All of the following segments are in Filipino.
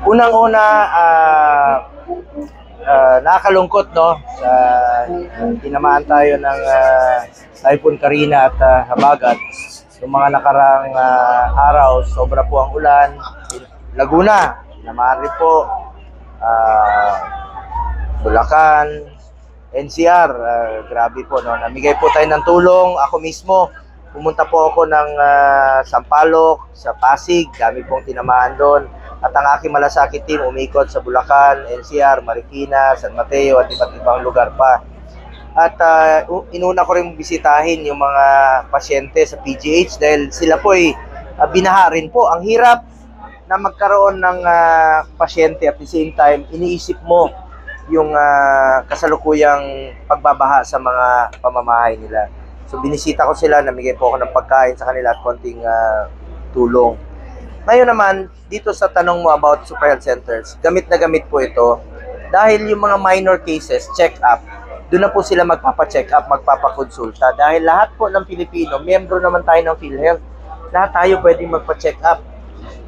Unang-una, nakakalungkot, no? Tinamaan tayo ng Typhoon Karina at Habagat. Yung mga nakarang araw, sobra po ang ulan. Laguna, naman rin po. Bulacan, NCR, grabe po, no? Namigay po tayo ng tulong. Ako mismo, pumunta po ako ng Sampaloc, sa Pasig, dami pong tinamaan doon. At ang aking malasakit team umikot sa Bulacan, NCR, Marikina, San Mateo at iba't ibang lugar pa. At inuna ko rin bisitahin yung mga pasyente sa PGH dahil sila po ay binaha rin po. Ang hirap na magkaroon ng pasyente at the same time, iniisip mo yung kasalukuyang pagbabaha sa mga pamamahay nila. So binisita ko sila, namigay po ako ng pagkain sa kanila at konting tulong. Ngayon naman, dito sa tanong mo about super health centers, gamit na gamit po ito dahil yung mga minor cases, check-up, doon na po sila magpapa-check up, magpapakonsulta. Dahil lahat po ng Pilipino, miyembro naman tayo ng PhilHealth, lahat tayo pwedeng magpa-check up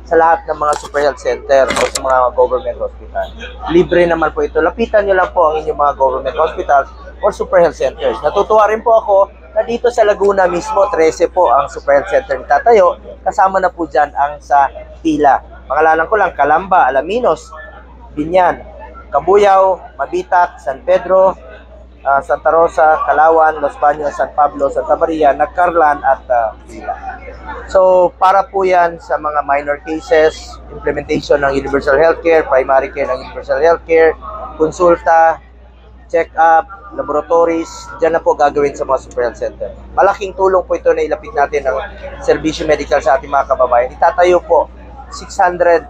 sa lahat ng mga super health center o sa mga government hospital. Libre naman po ito. Lapitan nyo lang po ang inyong mga government hospitals or super health centers. Natutuwa rin po ako na dito sa Laguna mismo, 13 po ang super health center na tatayo. Kasama na po dyan ang sa Pila. Pangalanan ko lang, Calamba, Alaminos, Binyan, Cabuyao, Mabitac, San Pedro, Santa Rosa, Calauan, Los Baños, San Pablo, Santa Maria, Nagcarlan at Pila. So, para po yan sa mga minor cases, implementation ng universal healthcare, primary care ng universal healthcare, konsulta, check-up, laboratories, dyan na po gagawin sa mga super health center. Malaking tulong po ito na ilapit natin ng serbisyo medical sa ating mga kababayan. Itatayo po 600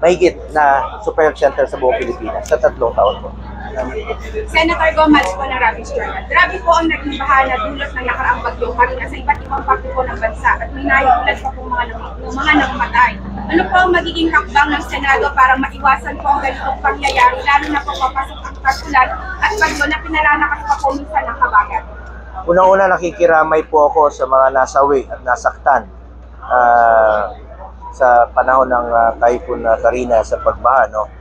mahigit na super health center sa buong Pilipinas sa 3 taon po. Senator Gomez po ng Rabies Journal. Grabe po ang naging bahana dulot ng nakaraang bagyong Karina sa iba't ibang parte po ng bansa at may naiulat pa po mga namatay. Ano po ang magiging hakbang ng Senado para maiwasan po ang ganitong pangyayari, lalo na po papasok ang tag-ulan at bagyo na pinalalakas pa po minsan ng Habagat? Unang-una, nakikiramay po ako sa mga nasawi at nasaktan sa panahon ng Typhoon Karina sa pagbaha, no?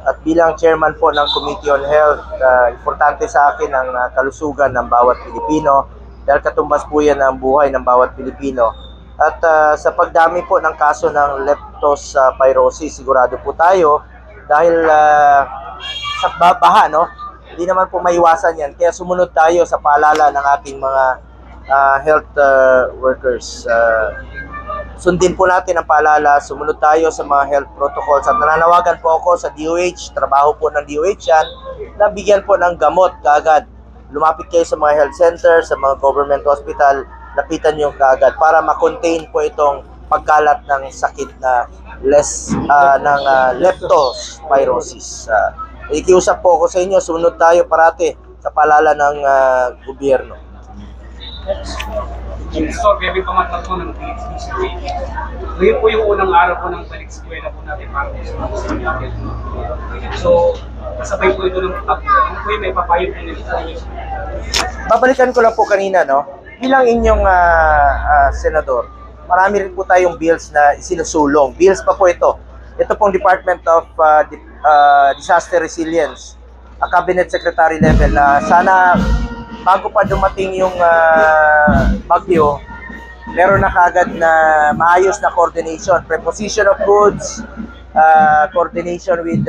At bilang chairman po ng Committee on Health, importante sa akin ang kalusugan ng bawat Pilipino dahil katumbas po yan ang buhay ng bawat Pilipino. At sa pagdami po ng kaso ng leptospirosis, sigurado po tayo dahil sa baha, no? Hindi naman po maiwasan yan. Kaya sumunod tayo sa paalala ng ating mga health workers. Sundin po natin ang paalala, sumunod tayo sa mga health protocols at nananawagan po ako sa DOH, trabaho po ng DOH yan, na bigyan po ng gamot kaagad. Lumapit kayo sa mga health center, sa mga government hospital, lapitan nyo kaagad para ma-contain po itong pagkalat ng sakit na leptospirosis. Ikiusap po ako sa inyo, sumunod tayo parati sa paalala ng gobyerno. So, baby pamatag po ng PhD. Ngayon po yung unang araw po ng balik eskwela po natin para sa natin. So, kasabay po ito ng tatlo. Ano po yung may papayo po nito? Babalikan ko lang po kanina, no? Bilang inyong senador, marami rin po tayong bills na sinusulong. Bills pa po ito. Ito pong Department of Disaster Resilience, Cabinet Secretary level na sana bago pa dumating yung bagyo, meron na kaagad na maayos na coordination, preposition of goods, coordination with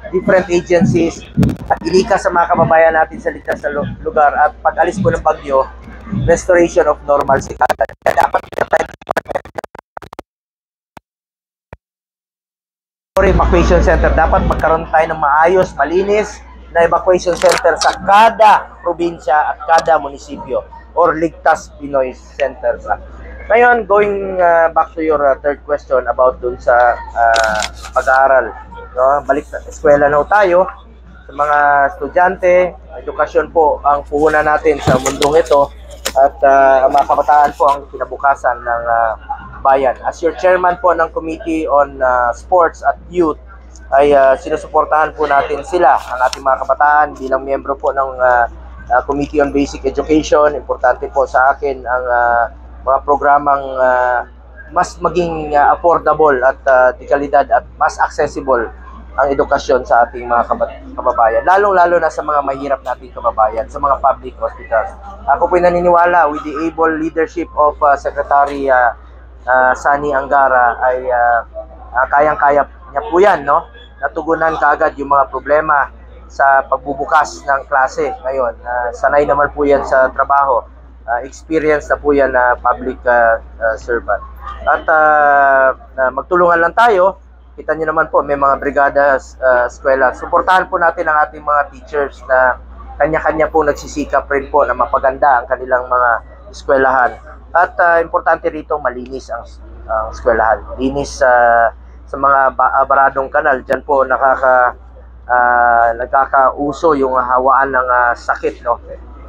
different agencies, at ilikas sa mga kababayan natin sa ligtas na lugar, at pag-alis po ng bagyo, restoration of normalcy kaagad. Kaya dapat evacuation center, dapat magkaroon tayo ng maayos, malinis na evacuation center sa kada probinsya at kada munisipyo or Ligtas Pinoy Centers. Ngayon, going back to your third question about dun sa pag-aaral. No? Balik sa eskwela na tayo. Sa mga estudyante, edukasyon po ang puhunan natin sa mundong ito at ang mga kabataan po ang kinabukasan ng bayan. As your chairman po ng Committee on Sports at Youth, ay sinusuportahan po natin sila, ang ating mga kabataan bilang miyembro po ng Committee on Basic Education. Importante po sa akin ang mga programang mas maging affordable at de kalidad at mas accessible ang edukasyon sa ating mga kababayan. Lalong-lalo na sa mga mahirap nating kababayan, sa mga public hospitals. Ako po'y naniniwala with the able leadership of Secretary Sani Angara ay kayang-kaya niya po yan, no? Natugunan kaagad yung mga problema sa pagbubukas ng klase ngayon. Sanay naman po yan sa trabaho. Experience na po yan na public servant. At magtulungan lang tayo. Kita nyo naman po, may mga brigada eskwela. Suportahan po natin ang ating mga teachers na kanya-kanya po nagsisikap rin po na mapaganda ang kanilang mga eskwelahan. At importante rito, malinis ang eskwelahan. Linis sa mga baradong kanal. Diyan po nagkakauso yung hawaan ng sakit, no?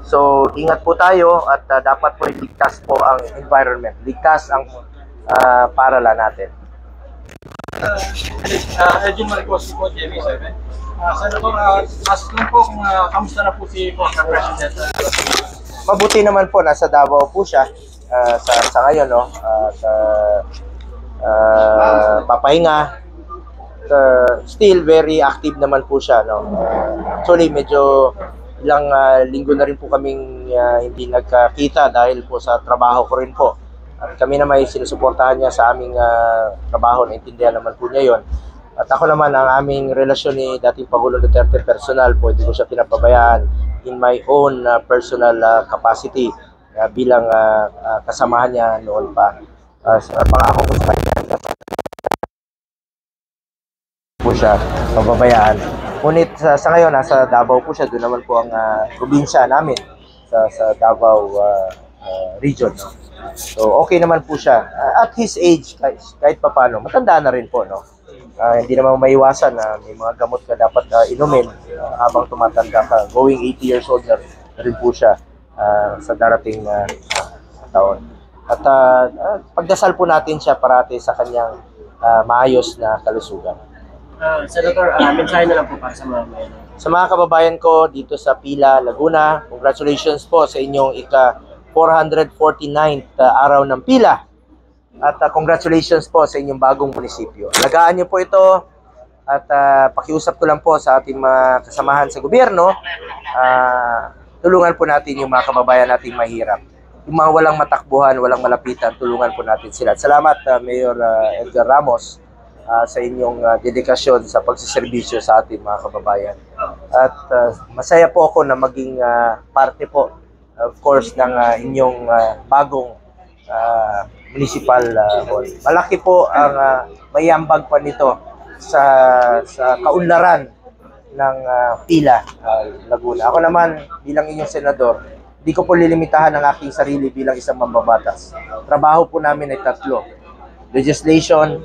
So, ingat po tayo at dapat po ligtas po ang environment. Ligtas ang paaralan natin. Edwin Marcos po, JB7. Senator, ask lang po kung kamusta na po si former President. Mabuti naman po, nasa Davao po siya sa ngayon, no? Papahinga. Still very active naman po siya, no? Actually, medyo ilang linggo na rin po kaming hindi nagkakita dahil po sa trabaho ko rin po. At kami na may sinusuportahan niya sa aming trabaho, naintindihan naman po niya yon. At ako naman, ang aming relasyon ni dating Pangulong Duterte personal po, hindi ko siya pinapabayaan in my own personal capacity bilang kasamahan niya noon pa. Pangako ko sa kanya po siya pababayaan. Ngunit sa ngayon, nasa Davao po siya, doon naman po ang probinsya namin sa Davao region. No? So, okay naman po siya. At his age, kahit papano, matanda na rin po, no? Hindi naman maiwasan na may mga gamot ka dapat inumin habang tumatanda ka. Going 80 years old na rin po siya sa darating na taon. At pagdasal po natin siya parati sa kanyang maayos na kalusugan. Senator, mensahe na lang po para sa mga bayan. Sa mga kababayan ko dito sa Pila, Laguna, congratulations po sa inyong ika-449th araw ng Pila. At congratulations po sa inyong bagong munisipyo. Alagaan niyo po ito at pakiusap ko lang po sa ating mga kasamahan sa gobyerno. Tulungan po natin yung mga kababayan nating mahirap. Yung mga walang matakbuhan, walang malapitan, tulungan po natin sila. Salamat Mayor Edgar Ramos sa inyong dedikasyon sa pagsiservisyo sa ating mga kababayan. At masaya po ako na maging parte po, of course, ng inyong bagong municipal hall. Malaki po ang mayambag pa nito sa kaunlaran ng Pila, Laguna. Ako naman, bilang inyong senador, hindi ko po lilimitahan ang aking sarili bilang isang mambabatas. Trabaho po namin ay tatlo: legislation,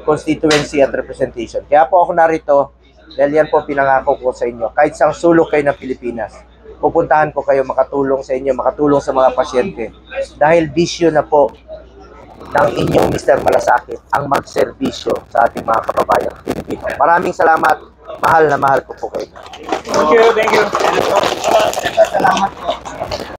constituency at representation. Kaya po ako narito dahil yan po pinangako ko sa inyo. Kahit sang sulok kayo ng Pilipinas, pupuntahan ko kayo makatulong sa inyo, makatulong sa mga pasyente. Dahil bisyo na po ng inyong Mr. Malasakit ang magserbisyo sa ating mga kababayan Pilipino. Maraming salamat. Mahal na mahal ko po kayo. Thank you. Salamat po.